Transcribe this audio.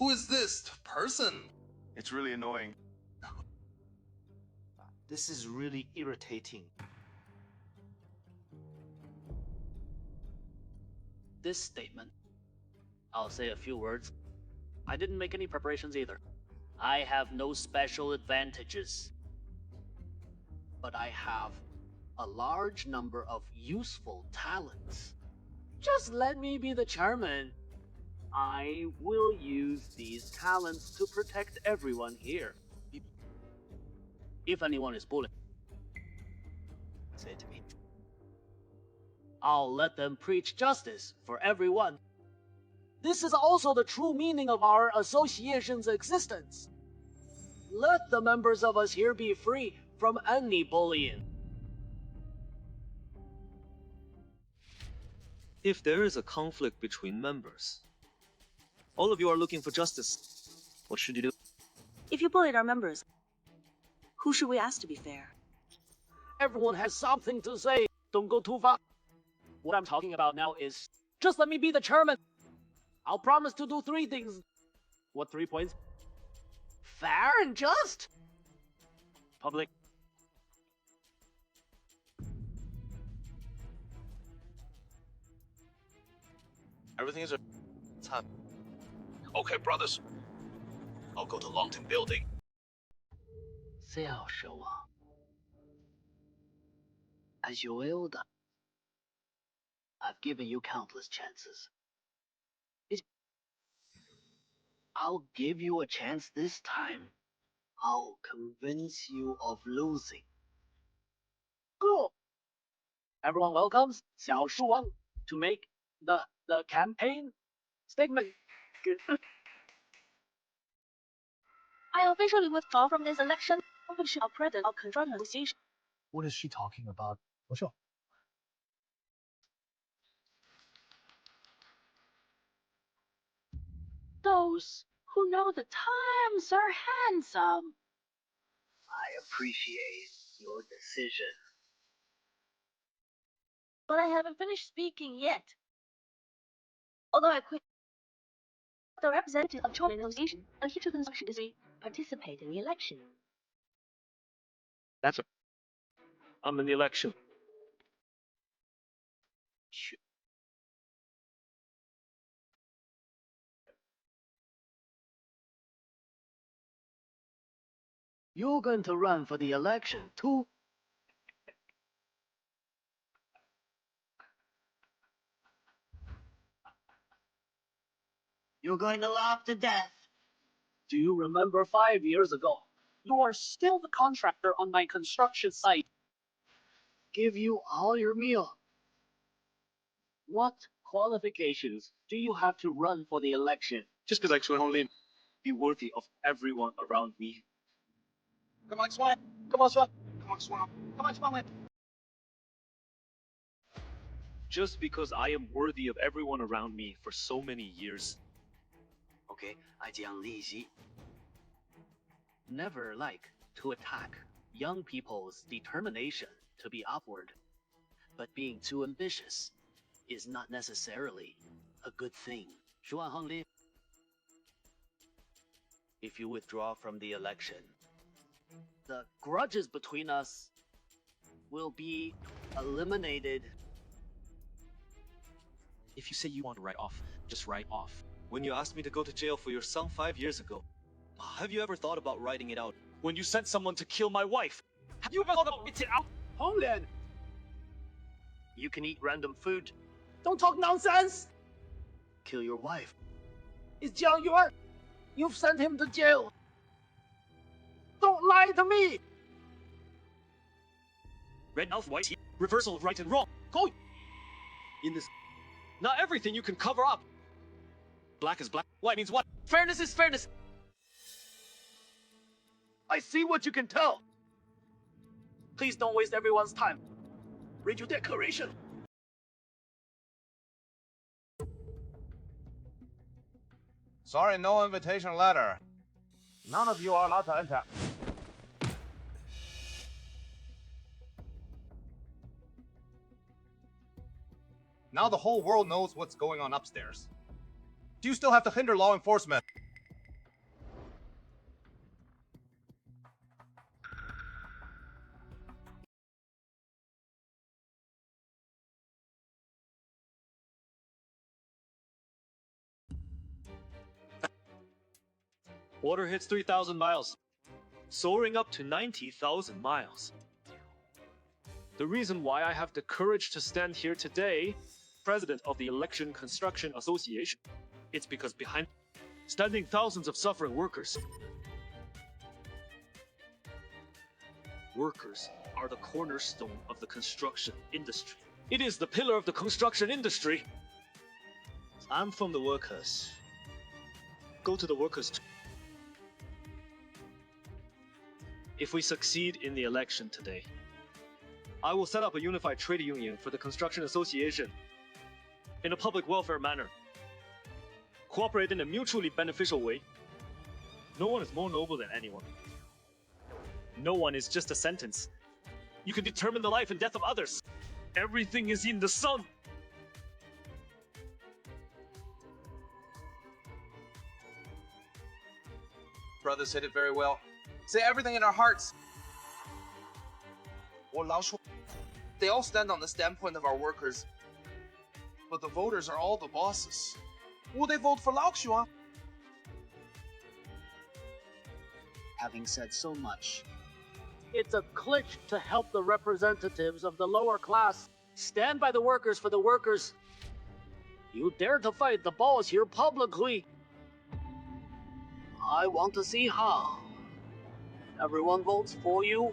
Who is this person? It's really annoying. This is really irritating. This statement, I'll say a few words. I didn't make any preparations either. I have no special advantages. But I have a large number of useful talents. Just let me be the chairman. I will use these talents to protect everyone here. If anyone is bullying, say it to me. I'll let them preach justice for everyone. This is also the true meaning of our association's existence. Let the members of us here be free from any bullying. If there is a conflict between members, all of you are looking for justice, what should you do? If you bullied our members, who should we ask to be fair? Everyone has something to say. Don't go too far. What I'm talking about now is, just let me be the chairman. I'll promise to do 3 things. What 3 points? Fair and just. Public. Everything is time. Okay, brothers. I'll go to Longton Building. 小手啊 As you willed. I've given you countless chances. I'll give you a chance this time. I'll convince you of losing. Go! Everyone welcomes Xiao Shuang to make the campaign statement. I officially withdraw from this election. Official president of Construction Association. What is she talking about? 我说 Those who know the times are handsome. I appreciate your decision. But I haven't finished speaking yet. Although I quit, the representative of China Association adhere to the construction industry participate in the election. That's it. I'm in the election. You're going to run for the election too? You're going to laugh to death. Do you remember 5 years ago? You are still the contractor on my construction site. Give you all your meal. What qualifications do you have to run for the election? Just because I should only be worthy of everyone around me. Come on, Swan. Come on, Swan. Come on, Swan. Come on, Swan. Just because I am worthy of everyone around me for so many years. Okay, I 讲利息. Never like to attack young people's determination to be upward, but being too ambitious is not necessarily a good thing. 十万行里. If you withdraw from the election, the grudges between us will be eliminated. If you say you want to write off, just write off. When you asked me to go to jail for your son 5 years ago, have you ever thought about writing it out? When you sent someone to kill my wife, have you ever thought about writing it out? Honglian, you can eat random food. Don't talk nonsense. Kill your wife. It's Jiang Yuan. You've sent him to jail. Don't lie to me. Red mouth, white teeth, reversal of right and wrong. Go. In this, not everything you can cover up. Black is black, white means what? Fairness is fairness. I see what you can tell. Please don't waste everyone's time. Read your declaration. Sorry, no invitation letter. None of you are allowed to enter. Now the whole world knows what's going on upstairs. Do you still have to hinder law enforcement? Water hits 3,000 miles, soaring up to 90,000 miles. The reason why I have the courage to stand here today, president of the Election Construction Association, it's because behind standing thousands of suffering workers. Workers are the cornerstone of the construction industry. It is the pillar of the construction industry. I'm from the workers. Go to the workers. If we succeed in the election today, I will set up a unified trade union for the Construction Association in a public welfare manner. Cooperate in a mutually beneficial way. No one is more noble than anyone. No one is just a sentence. You can determine the life and death of others. Everything is in the sun. Brothers said it very well. Say everything in our hearts. 我老说, they all stand on the standpoint of our workers. But the voters are all the bosses. Will they vote for 老鼠啊? Having said so much, it's a glitch to help the representatives of the lower class stand by the workers for the workers. You dare to fight the boss here publicly. I want to see how. Everyone votes for you